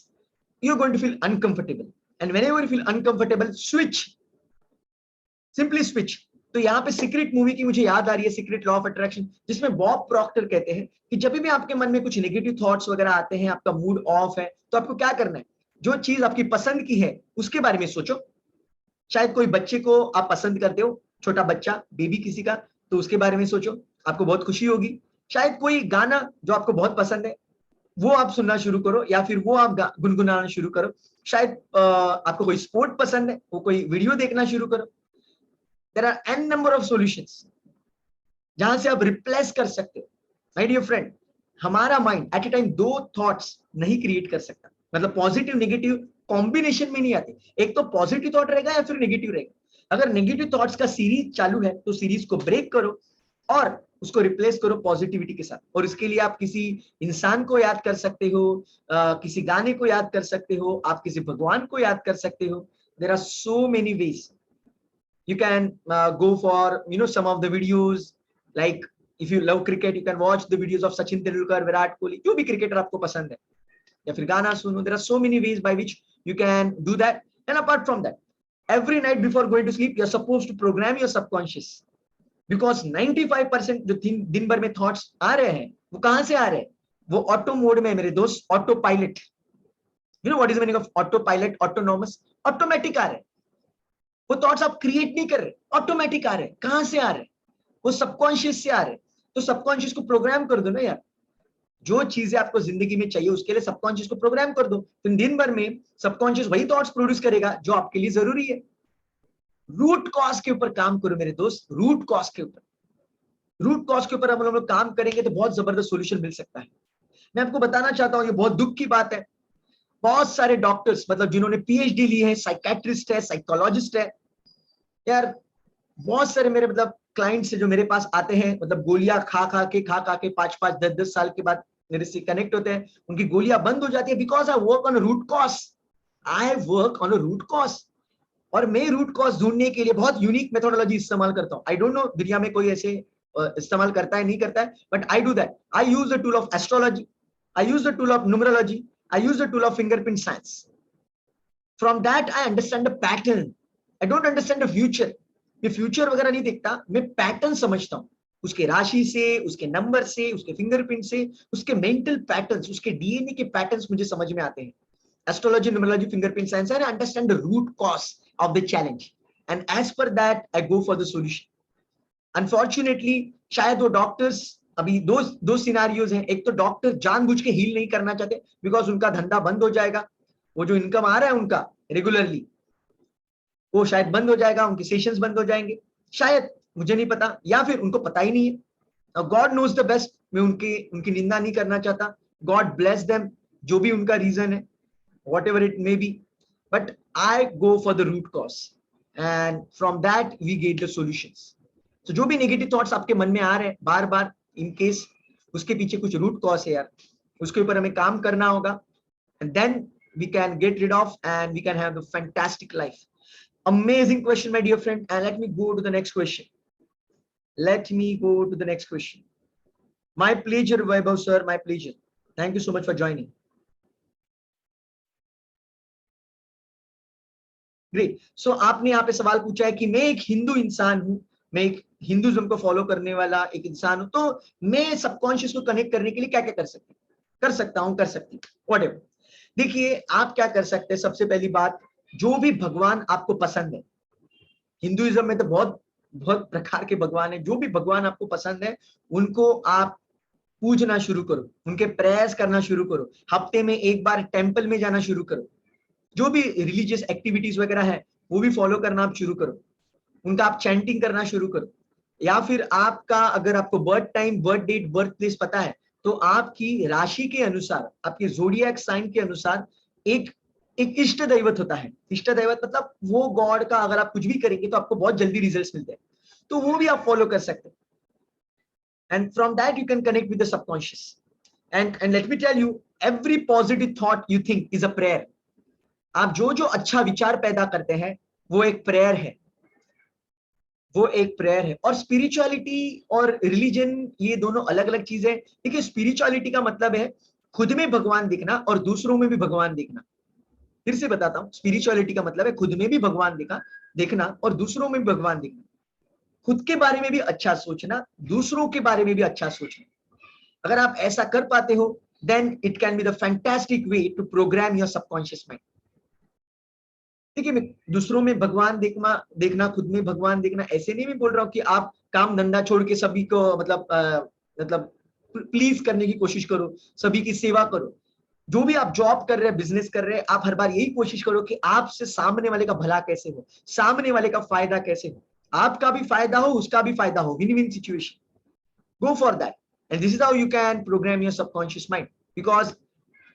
you're going to feel uncomfortable, and whenever you feel uncomfortable, switch simply switch. तो यहाँ पे secret movie की मुझे याद आ रही है, secret law of attraction, जिसमें Bob Procter कहते हैं कि जब भी आपके मन में कुछ नेगेटिव थॉट्स वगैरह आते हैं, आपका मूड ऑफ है, तो आपको क्या करना है, जो चीज आपकी पसंद की है उसके बारे में सोचो। शायद कोई बच्चे को आप पसंद करते हो, छोटा बच्चा, बेबी किसी का, तो उसके बारे में सोचो, आपको बहुत खुशी होगी। शायद कोई गाना जो आपको बहुत पसंद है वो आप सुनना शुरू करो, या फिर वो आप गुनगुनाना शुरू करो। शायद आपको कोई स्पोर्ट पसंद है, वो कोई वीडियो देखना शुरू करो। There are an number of solutions जहां से आप रिप्लेस कर सकते हो। माय डियर फ्रेंड, हमारा माइंड एट ए टाइम दो थॉट्स नहीं क्रिएट कर सकता, मतलब पॉजिटिव नेगेटिव कॉम्बिनेशन में नहीं आते। एक तो पॉजिटिव थॉट रहेगा या फिर नेगेटिव रहेगा। अगर नेगेटिव थॉट्स का सीरीज चालू है तो सीरीज को ब्रेक करो और उसको रिप्लेस करो पॉजिटिविटी के साथ। और इसके लिए आप किसी इंसान को याद कर सकते हो, किसी गाने को याद कर सकते हो, आप किसी भगवान को याद कर सकते हो। There are so many ways you can go for some of the videos, like if you love cricket you can watch the videos of Sachin Tendulkar, Virat Kohli, जो भी क्रिकेटर आपको पसंद है, या फिर गाना सुनो। there are so many ways by which you can do that. And apart from that, every night before going to sleep you're supposed to program your subconscious, because 95% जो दिन भर में थॉट्स आ रहे हैं वो कहां से आ रहे हैं, वो ऑटो मोड में मेरे दोस्त, autopilot. You know what is meaning of autopilot? Autonomous, automatic आ रहे हैं। वो थॉट्स आप क्रिएट नहीं कर रहे, ऑटोमेटिक आ रहे हैं। कहां से आ रहे हैं? वो सबकॉन्शियस से आ रहे हैं। तो सबकॉन्शियस को प्रोग्राम कर दो ना यार। जो चीजें आपको जिंदगी में चाहिए उसके लिए सबकॉन्शियस को प्रोग्राम कर दो, तो दिन भर में सबकॉन्शियस वही थॉट्स प्रोड्यूस करेगा जो आपके लिए जरूरी है। रूट कॉज के ऊपर काम करो मेरे दोस्त, रूट कॉज के ऊपर। रूट कॉज के ऊपर हम लोग काम करेंगे तो बहुत जबरदस्त सोल्यूशन मिल सकता है। मैं आपको बताना चाहता हूं, ये बहुत दुख की बात है, बहुत सारे डॉक्टर्स, मतलब जिन्होंने पीएचडी ली है, साइकेट्रिस्ट है, साइकोलॉजिस्ट है यार, बहुत सारे मेरे मतलब क्लाइंट्स जो मेरे पास आते हैं, मतलब गोलियां खा खा के 5-5 10-10 साल के बाद मेरे से कनेक्ट होते हैं, उनकी गोलियां बंद हो जाती है, because I work on root cause. I work on a root cause. और मैं रूट कॉज ढूंढने के लिए बहुत यूनिक मेथोडोलॉजी इस्तेमाल करता हूं। आई डोंट नो दुनिया में कोई ऐसे इस्तेमाल करता है नहीं करता है, but I do that. I use the tool of astrology, I use the tool of numerology, I use the tool of fingerprint science. From that I understand the pattern. I don't understand the future. मैं future वगैरह नहीं देखता, मैं pattern समझता हूँ, उसके राशि से, उसके नंबर से, उसके फिंगरप्रिंट से, उसके मेंटल पैटर्न्स, उसके डीएनए के पैटर्न्स मुझे समझ में आते हैं। Astrology, numerology, fingerprint science, and I understand the root cause of the challenge, and as per that I go for the solution. Unfortunately, शायद वो डॉक्टर्स, अभी दो सिनारियोज हैं। एक तो डॉक्टर जानबूझ के हील नहीं करना चाहते बिकॉज उनका धंधा बंद हो जाएगा, वो जो इनकम आ रहा है उनका रेगुलरली वो शायद बंद हो जाएगा, उनके सेशंस बंद हो जाएंगे शायद, मुझे नहीं पता, या फिर उनको पता ही नहीं है। God knows the best. मैं उनकी निंदा नहीं करना चाहता, गॉड ब्लेस देम, जो भी उनका रीजन है, whatever it may be, but I go for the root cause, and from that we get the solutions. So जो भी नेगेटिव थॉट्स आपके मन में आ रहे हैं बार बार, इन केस उसके पीछे कुछ रूट कॉज है यार, उसके ऊपर हमें काम करना होगा, and then we can get rid of and we can have the fantastic life. Amazing question, my dear friend, and let me go to the next question. Let me go to the next question. My pleasure, Vaibhav sir, my pleasure. Thank you so much for joining. Great. So आपने यहाँ पे सवाल पूछा है कि मैं एक हिंदू इंसान हूं, मैं एक हिंदुज्म को फॉलो करने वाला एक इंसान हूं, तो मैं सबकॉन्शियस को कनेक्ट करने के लिए क्या क्या कर सकता हूं, कर सकती हूँ, व्हाटएवर। देखिए आप क्या कर सकते हैं, सबसे पहली बात, जो भी भगवान आपको पसंद है, हिंदुइज्म में तो बहुत बहुत प्रकार के भगवान है, जो भी भगवान आपको पसंद है उनको आप पूजना शुरू करो, उनके प्रेयर्स करना शुरू करो, हफ्ते में एक बार टेंपल में जाना शुरू करो, जो भी रिलीजियस एक्टिविटीज वगैरह है वो भी फॉलो करना आप शुरू करो, उनका आप चैंटिंग करना शुरू करो। या फिर आपका, अगर आपको birth time, birth date, birth place पता है तो आपकी राशि के अनुसार, आपके ज़ोडिएक साइन के अनुसार एक एक इष्ट दैवत होता है। इष्ट दैवत मतलब वो गॉड का अगर आप कुछ भी करेंगे तो आपको बहुत जल्दी रिजल्ट्स मिलते हैं, तो वो भी आप फॉलो कर सकते हैं। And from that you can connect with the subconscious. And let me tell you, every positive thought you think is a prayer. आप जो जो अच्छा विचार पैदा करते हैं वो एक प्रेयर है, वो एक प्रेयर है। और स्पिरिचुअलिटी और रिलीजन ये दोनों अलग अलग चीजें। देखिए स्पिरिचुअलिटी का मतलब है खुद में भगवान दिखना और दूसरों में भी भगवान दिखना। फिर से बताता हूँ, स्पिरिचुअलिटी का मतलब है खुद में भी भगवान देखना और दूसरों में भी भगवान देखना। खुद के बारे में भी अच्छा सोचना, दूसरों के बारे में भी अच्छा सोचना। अगर आप ऐसा कर पाते हो, then it can be the fantastic way to program your subconscious mind. देखिए, मैं दूसरों में भगवान देखना, खुद में भगवान देखना, ऐसे नहीं मैं बोल रहा हूँ कि आप काम धंधा छोड़ के सभी को मतलब प्लीज करने की कोशिश करो, सभी की सेवा करो। जो भी आप जॉब कर रहे हैं, बिजनेस कर रहे हैं, आप हर बार यही कोशिश करो कि आपसे सामने वाले का भला कैसे हो, सामने वाले का फायदा कैसे हो, आपका भी फायदा हो, उसका भी फायदा हो, win win situation. Go for that. And this is how you can program your subconscious mind, because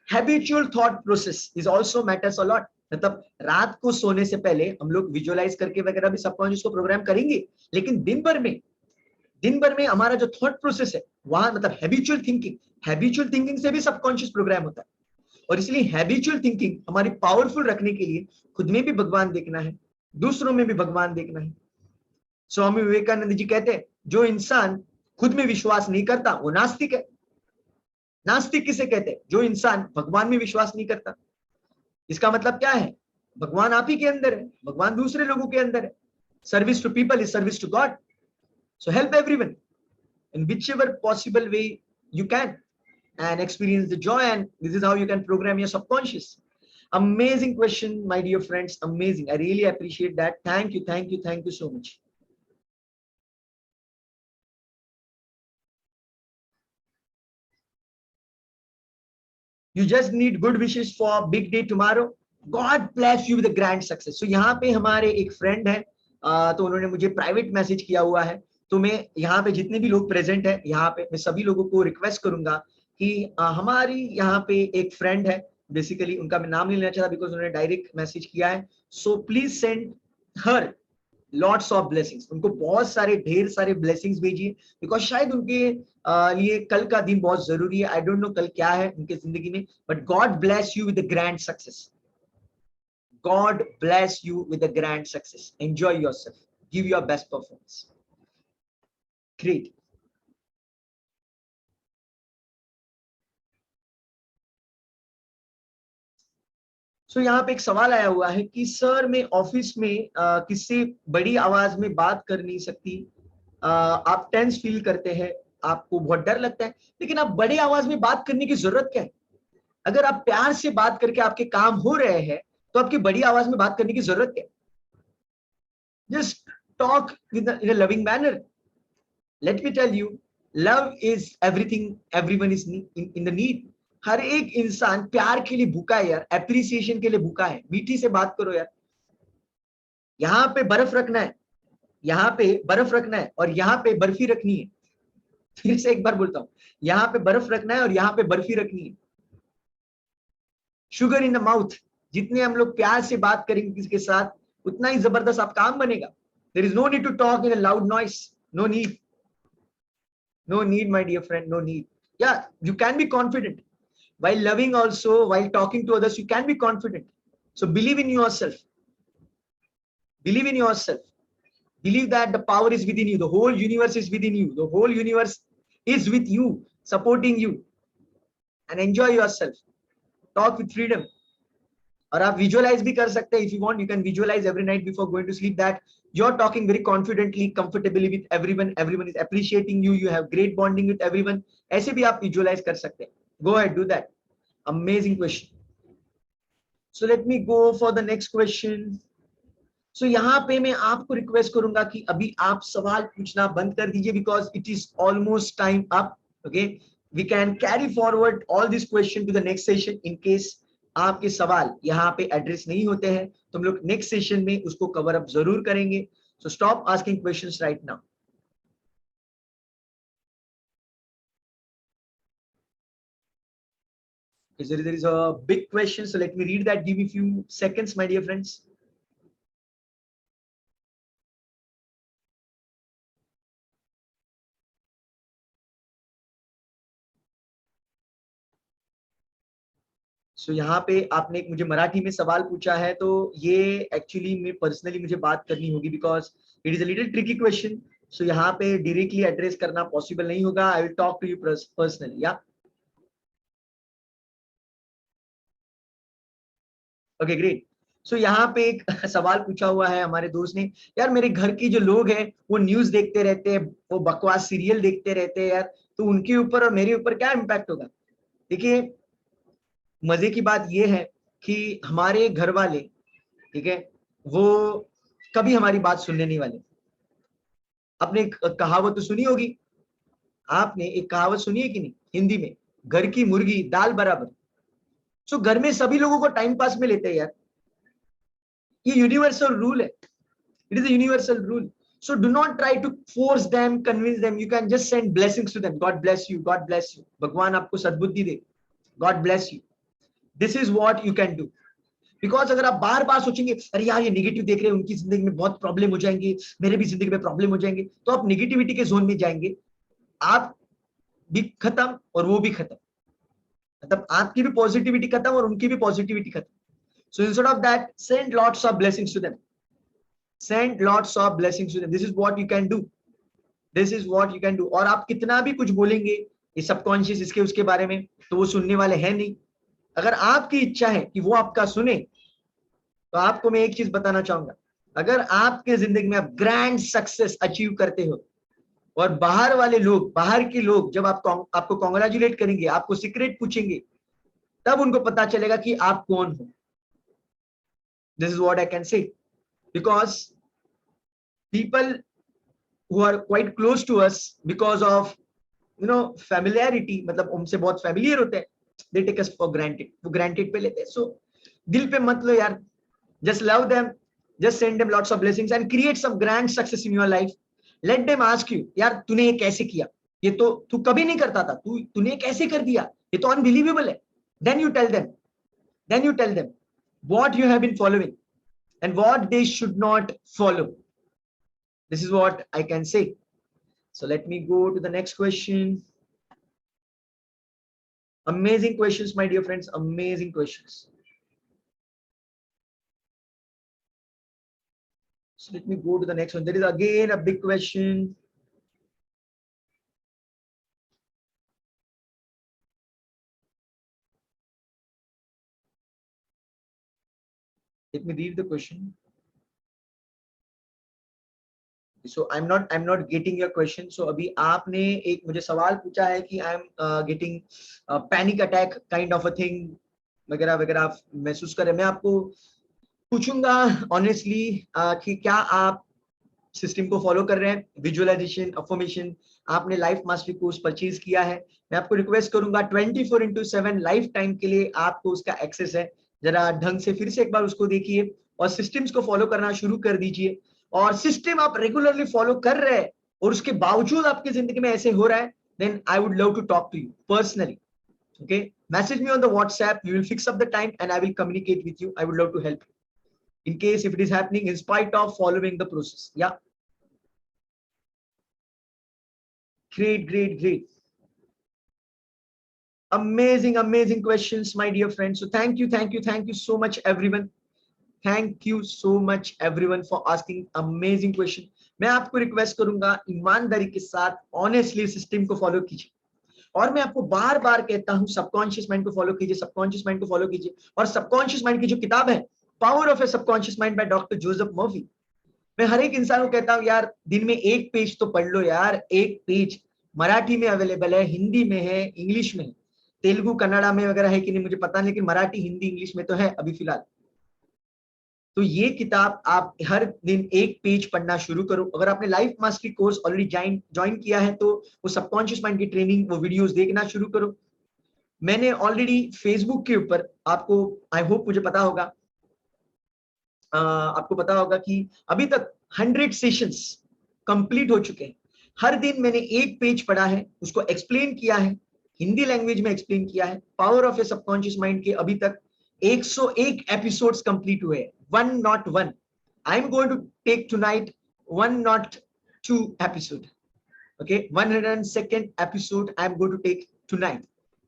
habitual thought process is also matters a lot. मतलब रात को सोने से पहले हम लोग विजुअलाइज करके वगैरह भी सबकॉन्शियस को प्रोग्राम करेंगे, लेकिन दिन भर में हमारा जो थॉट प्रोसेस है वहां, मतलब हैबिचुअल थिंकिंग से भी सबकॉन्शियस प्रोग्राम होता है। और इसलिए हैबिचुअल थिंकिंग हमारी पावरफुल रखने के लिए खुद में भी भगवान देखना है, दूसरों में भी भगवान देखना है। स्वामी विवेकानंद जी कहते हैं, जो इंसान खुद में विश्वास नहीं करता वो नास्तिक है। नास्तिक किसे कहते हैं? जो इंसान भगवान में विश्वास नहीं करता। इसका मतलब क्या है? भगवान आप ही के अंदर है, भगवान दूसरे लोगों के अंदर है। Service to people is service to God. So help everyone in whichever possible way you can, and experience the joy, and this is how you can program your subconscious. Amazing question, my dear friends, amazing. I really appreciate that. Thank you so much. You just need good wishes for big day tomorrow. God bless you with a grand success. So यहाँ पे हमारे एक friend है, तो उन्होंने मुझे private message किया हुआ है। तो मैं यहाँ पे जितने भी लोग प्रेजेंट है यहाँ पे, मैं सभी लोगों को रिक्वेस्ट करूंगा कि हमारी यहाँ पे एक फ्रेंड है, बेसिकली उनका मैं नाम नहीं लेना चाहता बिकॉज उन्होंने डायरेक्ट मैसेज किया है। So please send her lots of blessings, उनको बहुत सारे ढेर सारे ब्लेसिंग्स भेजिए, बिकॉज शायद उनके लिए कल का दिन बहुत जरूरी है। आई डोंट नो कल क्या है उनके जिंदगी में, but God bless you with grand success. God bless you with grand success. Enjoy yourself, give your best performance. Great. So यहाँ पे एक सवाल आया हुआ है कि सर मैं ऑफिस में किससे बड़ी आवाज में बात कर नहीं सकती, आप टेंस फील करते हैं, आपको बहुत डर लगता है, लेकिन आप बड़ी आवाज में बात करने की जरूरत क्या है? अगर आप प्यार से बात करके आपके काम हो रहे हैं तो आपकी बड़ी आवाज में बात करने की जरूरत क्या है? Just talk in a loving manner. Let me tell you, love is everything, everyone is in the need. हर एक इंसान प्यार के लिए भूखा है यार, एप्रिसिएशन के लिए भूखा है। मीठी से बात करो यार। यहाँ पे बर्फ रखना है, यहाँ पे बर्फ रखना है और यहाँ पे बर्फी रखनी है। फिर से एक बार बोलता हूँ, यहाँ पे बर्फ रखना है और यहाँ पे बर्फी रखनी है। Sugar in the mouth. जितने हम लोग प्यार से बात करेंगे किसी के साथ, उतना ही जबरदस्त आप काम बनेगा। There is no need to talk in a loud noise. No need, no need my dear friend, no need. Yeah you can be confident while loving, also while talking to others, you can be confident. So believe in yourself, believe in yourself, believe that the power is within you, the whole universe is within you, the whole universe is with you, supporting you, and enjoy yourself. Talk with freedom. और आप visualise भी कर सकते हैं, if you want you can visualise every night before going to sleep that you are talking very confidently, comfortably with everyone, everyone is appreciating you, you have great bonding with everyone. ऐसे भी आप visualise कर सकते हैं। Go ahead, do that. Amazing question. So let me go for the next question. So यहाँ पे मैं आपको रिक्वेस्ट करूंगा कि अभी आप सवाल पूछना बंद कर दीजिए, because it is almost time up. Okay, we can carry forward all this question to the next session. In case आपके सवाल यहाँ पे एड्रेस नहीं होते हैं तो हम लोग नेक्स्ट सेशन में उसको कवर अप जरूर करेंगे। So stop asking questions right now. There is a big question, so let me read that. Give me few seconds, my dear friends. सो यहाँ पे आपने एक मुझे मराठी में सवाल पूछा है, तो ये एक्चुअली में पर्सनली मुझे बात करनी होगी, because it is a little tricky question. So यहाँ पे डायरेक्टली एड्रेस करना पॉसिबल नहीं होगा। I will talk to you personally. Yeah okay great. So यहाँ पे एक सवाल पूछा हुआ है हमारे दोस्त ने, यार मेरे घर के जो लोग हैं वो न्यूज देखते रहते हैं, वो बकवास सीरियल देखते रहते हैं यार, तो उनके ऊपर और मेरे ऊपर क्या इम्पैक्ट होगा? देखिए, मजे की बात ये है कि हमारे घर वाले, ठीक है, वो कभी हमारी बात सुनने नहीं वाले। आपने एक कहावत तो सुनी होगी, आपने एक कहावत सुनी है कि नहीं हिंदी में, घर की मुर्गी दाल बराबर। सो घर में सभी लोगों को टाइम पास में लेते हैं यार, ये यूनिवर्सल रूल है, it is a universal rule. So do not try to force them, convince them. You can just send blessings to them. God bless you, God bless you, भगवान आपको सद्बुद्धि दे, God bless you. This is what you can do. Because अगर आप बार बार सोचेंगे अरे यार ये negative देख रहे हैं, उनकी जिंदगी में बहुत प्रॉब्लम हो जाएंगे, मेरे भी जिंदगी में प्रॉब्लम हो जाएंगे, तो आप निगेटिविटी के जोन में जाएंगे, आप भी खत्म और वो भी खत्म, मतलब आपकी भी पॉजिटिविटी खत्म और उनकी भी पॉजिटिविटी खत्म। So instead of that, send lots of blessings to them, send lots of blessings to them. This is what you can do, this is what you can do. और आप कितना भी कुछ बोलेंगे ये सबकॉन्शियस इसके उसके बारे में, तो वो सुनने वाले हैं नहीं। अगर आपकी इच्छा है कि वो आपका सुने, तो आपको मैं एक चीज बताना चाहूंगा, अगर आपके जिंदगी में आप ग्रैंड सक्सेस अचीव करते हो और बाहर वाले लोग, बाहर के लोग जब आपको कॉन्ग्रेचुलेट करेंगे, आपको सीक्रेट पूछेंगे, तब उनको पता चलेगा कि आप कौन हो। This is what I can say, because people who are quite close to us because of familiarity, मतलब उनसे बहुत familiar होते हैं, they take us for granted, वो granted पे लेते हैं। So दिल पे मत लो यार, just love them, just send them lots of blessings and create some grand success in your life. Let them ask you, यार तूने ये कैसे किया, ये तो तू कभी नहीं करता था, तूने कैसे कर दिया, ये तो unbelievable है। then you tell them what you have been following and what they should not follow. This is what I can say. So let me go to the next question. Amazing questions, my dear friends, amazing questions. So let me go to the next one. There is again a big question. Let me read the question. So I'm not getting your question. So अभी आपने एक मुझे सवाल पूछा है कि I am getting panic attack kind of a thing वगैरह वगैरह आप महसूस कर रहे हैं। मैं आपको पूछूंगा ऑनेस्टली कि क्या आप सिस्टम को फॉलो कर रहे हैं, विजुअलाइजेशन, अफर्मेशन, आपने लाइफ मास्टरी कोर्स परचेज किया है। मैं आपको रिक्वेस्ट करूंगा 24/7 लाइफ टाइम के लिए आपको उसका एक्सेस है, जरा ढंग से फिर से एक बार उसको देखिए और सिस्टम्स को फॉलो करना शुरू कर दीजिए। और सिस्टम आप रेगुलरली फॉलो कर रहे हैं और उसके बावजूद आपकी जिंदगी में ऐसे हो रहा है, then I would love to talk to you personally. Okay, message me on the WhatsApp, we will fix up the time and I will communicate with you. I would love to help you in case if it is happening in spite of following the process. Yeah, great, amazing questions, my dear friends. So thank you so much everyone, thank you so much everyone for asking amazing question. मैं आपको request करूंगा ईमानदारी के साथ honestly system को follow कीजिए। और मैं आपको बार बार कहता हूं सबकॉन्शियस माइंड को फॉलो कीजिए, सबकॉन्शियस माइंड को फॉलो कीजिए। और सबकॉन्शियस माइंड की जो किताब है power of a subconscious mind by doctor Joseph Murphy, मैं हर एक इंसान को कहता हूं यार दिन में एक पेज तो पढ़ लो यार, एक पेज। मराठी में अवेलेबल है, हिंदी में है, इंग्लिश में है, तेलुगु कन्नड़ा में वगैरह है कि नहीं मुझे पता नहीं, लेकिन मराठी हिंदी इंग्लिश में तो है अभी फिलहाल। तो ये किताब आप हर दिन एक पेज पढ़ना शुरू करो। अगर आपने life mastery course already join किया है तो वो सबकॉन्शियस माइंड की ट्रेनिंग, वो वीडियोस देखना शुरू करो। मैंने ऑलरेडी फेसबुक के ऊपर आपको, आई होप मुझे पता होगा, आपको पता होगा कि अभी तक 100 सेशंस कंप्लीट हो चुके हैं। हर दिन मैंने एक पेज पढ़ा है, उसको एक्सप्लेन किया है, हिंदी लैंग्वेज में एक्सप्लेन किया है। Power of a subconscious mind के अभी तक 101 एपिसोड्स कंप्लीट हुए हैं, 101। I am going to take tonight 102 episode, okay, 102nd episode I am going to take tonight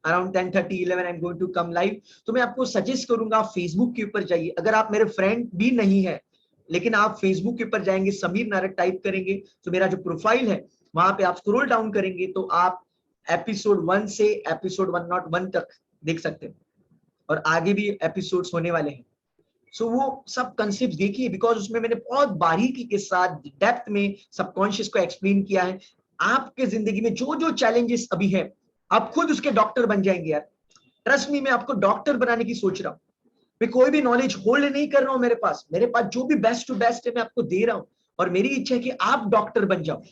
around 10:30-11 I am going to come live। तो मैं आपको सजेस्ट करूंगा Facebook के ऊपर जाइए। अगर आप मेरे फ्रेंड भी नहीं है लेकिन आप फेसबुक के ऊपर जाएंगे, समीर नारक टाइप करेंगे तो मेरा जो प्रोफाइल है वहां पे आप स्क्रॉल डाउन करेंगे तो आप एपिसोड 1 से एपिसोड 101 तक देख सकते हैं और आगे भी एपिसोड्स होने वाले हैं। सो वो सब कंसेप्ट देखिए, बिकॉज उसमें मैंने बहुत बारीकी के साथ डेप्थ में सबकॉन्शियस को एक्सप्लेन किया है। आपके जिंदगी में जो जो चैलेंजेस अभी है, आप खुद उसके डॉक्टर बन जाएंगे यार। ट्रस्ट मी, मैं आपको डॉक्टर बनाने की सोच रहा हूँ। मैं कोई भी नॉलेज होल्ड नहीं कर रहा हूं, मेरे पास जो भी बेस्ट टू बेस्ट है मैं आपको दे रहा हूं। और मेरी इच्छा है कि आप डॉक्टर बन जाओ,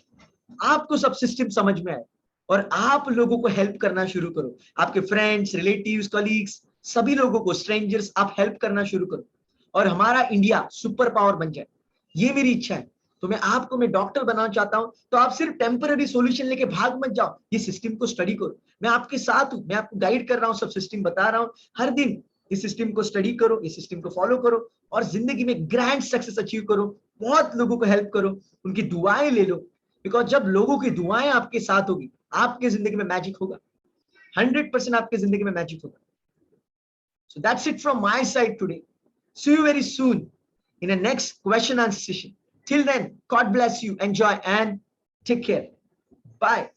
आपको सब सिस्टम समझ में आए और आप लोगों को हेल्प करना शुरू करो। आपके फ्रेंड्स, रिलेटिव्स, कलीग्स, सभी लोगों को, स्ट्रेंजर्स, आप हेल्प करना शुरू करो और हमारा इंडिया सुपर पावर बन जाए। ये मेरी इच्छा है। तो मैं डॉक्टर बनाना चाहता हूं। तो आप सिर्फ टेम्पररी सॉल्यूशन लेके भाग मत जाओ, ये सिस्टम को स्टडी करो। मैं आपके साथ हूं, मैं आपको गाइड कर रहा हूं, सब सिस्टम बता रहा हूं। हर दिन इस सिस्टम को स्टडी करो, इस सिस्टम को फॉलो करो और जिंदगी में ग्रैंड सक्सेस अचीव करो। बहुत लोगों को हेल्प करो, उनकी दुआएं ले लो। बिकॉज जब लोगों की दुआएं आपके साथ होगी, आपके जिंदगी में मैजिक होगा। 100% आपके जिंदगी में मैजिक होगा। So that's it from my side today. See you very soon in the next question answer session. Till then, God bless you, enjoy and take care. Bye.